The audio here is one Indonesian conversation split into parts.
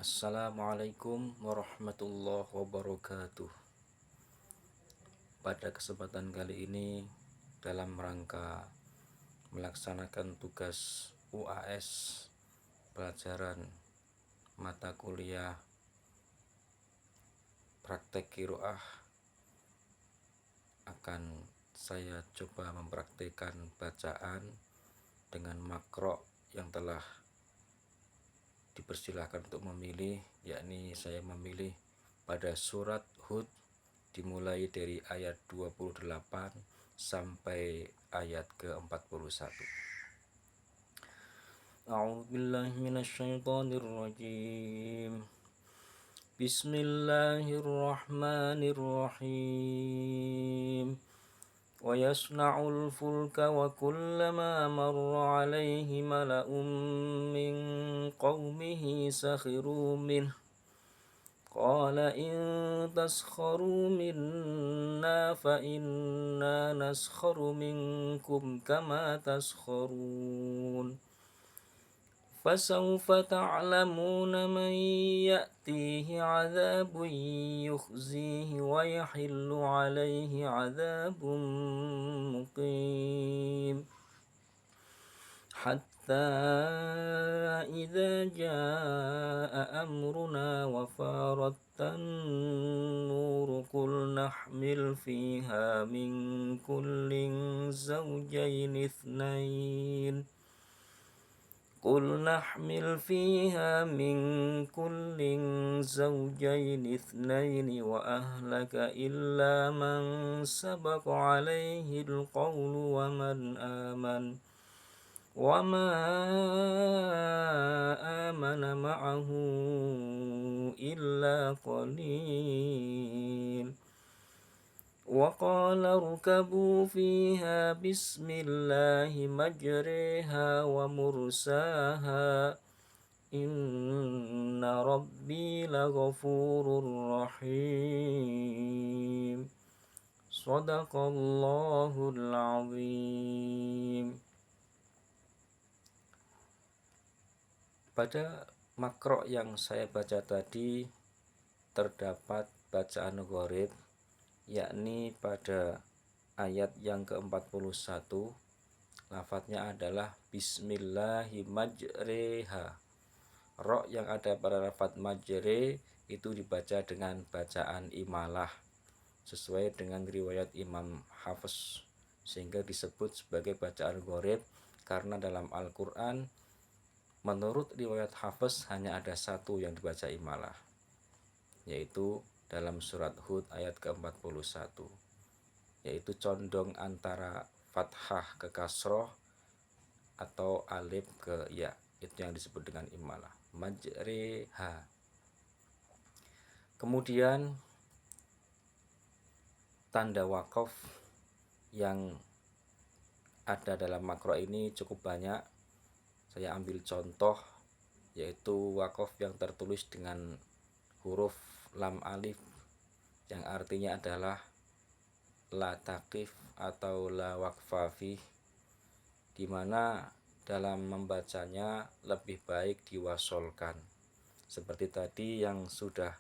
Assalamualaikum warahmatullahi wabarakatuh. Pada kesempatan kali ini, dalam rangka melaksanakan tugas UAS pelajaran mata kuliah praktek kiroah, akan saya coba mempraktikkan bacaan dengan makro yang telah dipersilahkan untuk memilih, yakni saya memilih pada surat Hud dimulai dari ayat 28 sampai ayat ke-41. A'udzubillahi minasyaitonirrajim. Bismillahirrahmanirrahim. ويصنع الفلك وكلما مر عليه ملأ من قومه سخروا منه قال إن تسخروا منا فإنا نسخر منكم كما تسخرون فسوف تعلمون من يأتيه عذاب يخزيه ويحل عليه عذاب مقيم حتى إذا جاء أمرنا وفارت النور قل نحمل فيها من كل زوجين اثنين وأهلك إلا من سبق عليه القول وما آمن معه إلا قليل وقال اركبوا فيها بسم الله مجريها ومرساها إن ربي لغفور رحيم صدق الله العظيم. Pada makro yang saya baca tadi terdapat bacaan gharib, yakni pada ayat yang ke-41 lafadznya adalah Bismillahimajreha. Ro yang ada pada lafadz majre itu dibaca dengan bacaan imalah sesuai dengan riwayat Imam Hafiz, sehingga disebut sebagai bacaan gharib karena dalam Al-Quran menurut riwayat Hafiz hanya ada satu yang dibaca imalah, yaitu dalam surat Hud ayat ke-41, yaitu condong antara fathah ke kasroh atau alif ke ya, itu yang disebut dengan imalah, majreha. Kemudian tanda wakaf yang ada dalam makro ini cukup banyak. Saya ambil contoh, yaitu wakaf yang tertulis dengan huruf lam alif yang artinya adalah la taqif atau la waqfa fih, di mana dalam membacanya lebih baik diwasolkan seperti tadi yang sudah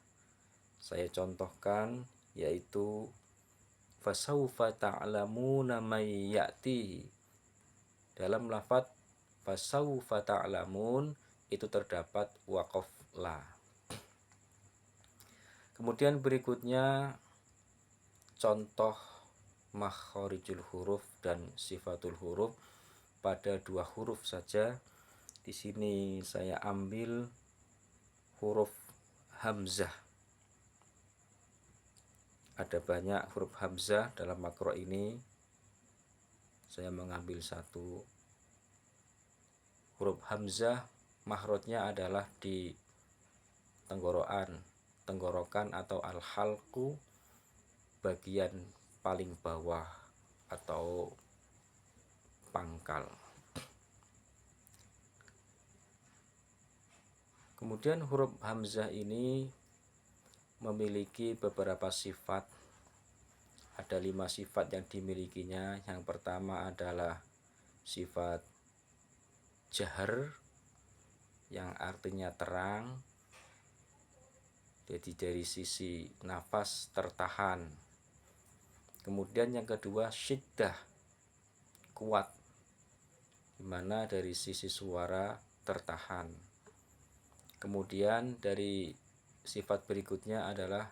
saya contohkan, yaitu fasawfa ta'lamuna may ya'ti. Dalam lafadz fasawfa ta'lamun itu terdapat waqaf la. Kemudian berikutnya contoh makhorijul huruf dan sifatul huruf pada dua huruf saja. Di sini saya ambil huruf hamzah. Ada banyak huruf hamzah dalam makro ini. Saya mengambil satu huruf hamzah, mahrotnya adalah di tenggorokan atau al-halqu, bagian paling bawah atau pangkal. Kemudian huruf hamzah ini memiliki beberapa sifat. Ada 5 sifat yang dimilikinya. Yang pertama adalah sifat jahar yang artinya terang. Jadi dari sisi nafas tertahan. Kemudian yang kedua syiddah, kuat, dimana dari sisi suara tertahan. Kemudian dari sifat berikutnya adalah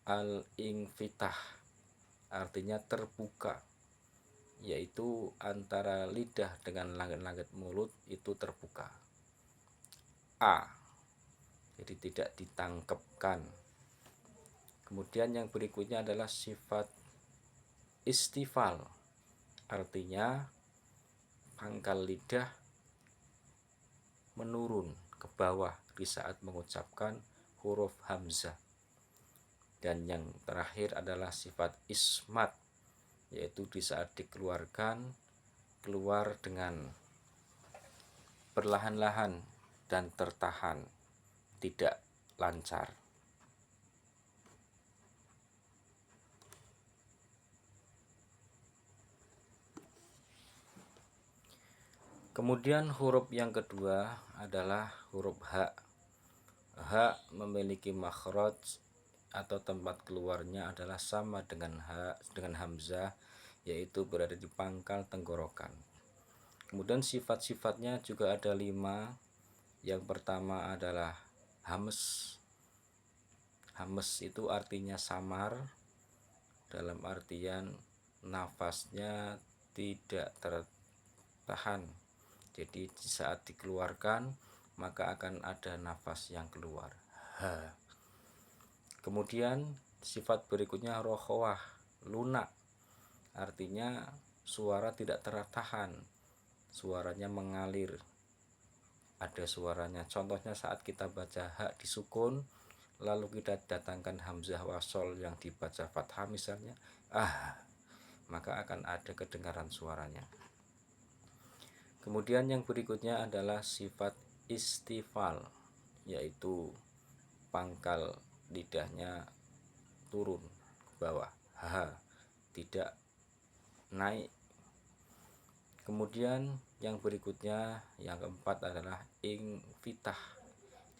al-infitah, artinya terbuka, yaitu antara lidah dengan langit-langit mulut itu terbuka. A, jadi tidak ditangkepkan. Kemudian yang berikutnya adalah sifat istifal, artinya pangkal lidah menurun ke bawah di saat mengucapkan huruf hamzah. Dan yang terakhir adalah sifat ismat, yaitu di saat dikeluarkan keluar dengan perlahan-lahan dan tertahan, tidak lancar. Kemudian huruf yang kedua adalah huruf H. H memiliki makhraj atau tempat keluarnya adalah sama dengan hamzah, yaitu berada di pangkal tenggorokan. Kemudian sifat-sifatnya juga ada 5. Yang pertama adalah hames. Hames itu artinya samar, dalam artian nafasnya tidak tertahan. Jadi di saat dikeluarkan maka akan ada nafas yang keluar. Ha. Kemudian sifat berikutnya rokhwah, lunak. Artinya suara tidak tertahan, suaranya mengalir. Ada suaranya. Contohnya saat kita baca hak disukun, lalu kita datangkan hamzah wasol yang dibaca fathah misalnya, maka akan ada kedengaran suaranya. Kemudian yang berikutnya adalah sifat istifal, yaitu pangkal lidahnya turun ke bawah, tidak naik. Kemudian yang berikutnya, yang keempat adalah infitah,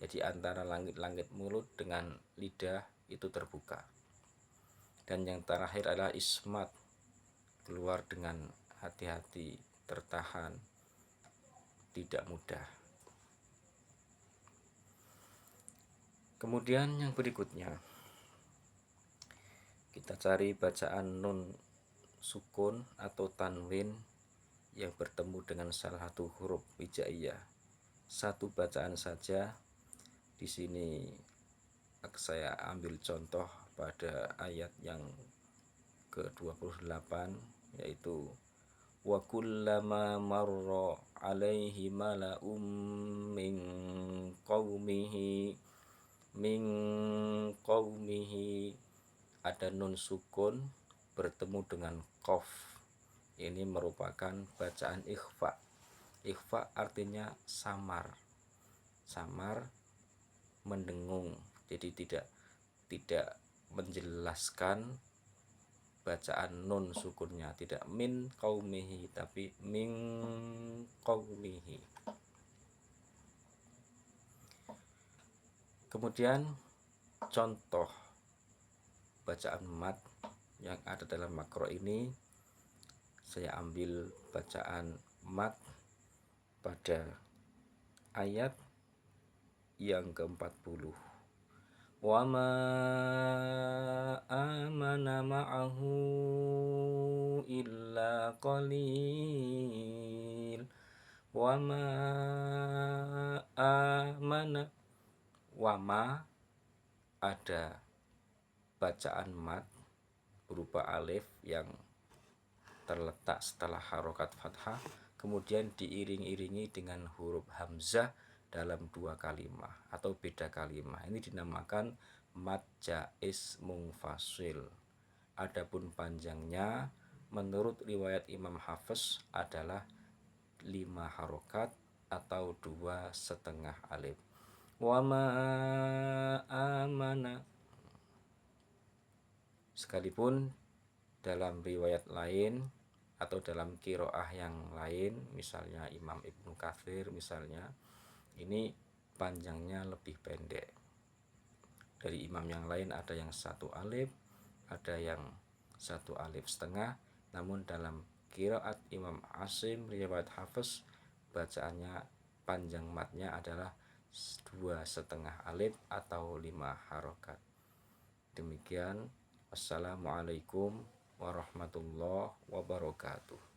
jadi antara langit-langit mulut dengan lidah itu terbuka. Dan yang terakhir adalah ismat, keluar dengan hati-hati, tertahan, tidak mudah. Kemudian yang berikutnya kita cari bacaan nun sukun atau tanwin yang bertemu dengan salah satu huruf hijaiyah. Satu bacaan saja. Di sini saya ambil contoh pada ayat yang ke-28, yaitu wa kullama marra alaihi mala'um min qaumihi ada nun sukun bertemu dengan qaf. Ini merupakan bacaan ikhfa. Ikhfa artinya samar, mendengung. Jadi tidak menjelaskan bacaan nun sukunnya, tidak min qaumihi tapi min qaumihi. Kemudian contoh bacaan mat yang ada dalam makro ini, saya ambil bacaan mat pada ayat yang ke-40. Wa ma amana ma'ahu illa qalil. Wa ma amana, wa ma ada bacaan mat berupa alif yang terletak setelah harokat fathah, kemudian diiring-iringi dengan huruf hamzah dalam 2 kalimah atau beda kalimah. Ini dinamakan mad jaiz munfasil. Adapun panjangnya menurut riwayat Imam Hafiz adalah 5 harokat atau 2,5 alif. Wa ma amana. Sekalipun dalam riwayat lain atau dalam qiraah yang lain, misalnya Imam Ibnu Katsir misalnya, ini panjangnya lebih pendek. dari imam yang lain ada yang 1 alif, ada yang 1 alif setengah. Namun dalam qiraat Imam Asim riwayat Hafs, bacaannya panjang matnya adalah 2,5 alif atau 5 harokat. Demikian. Wassalamualaikum warahmatullahi wabarakatuh.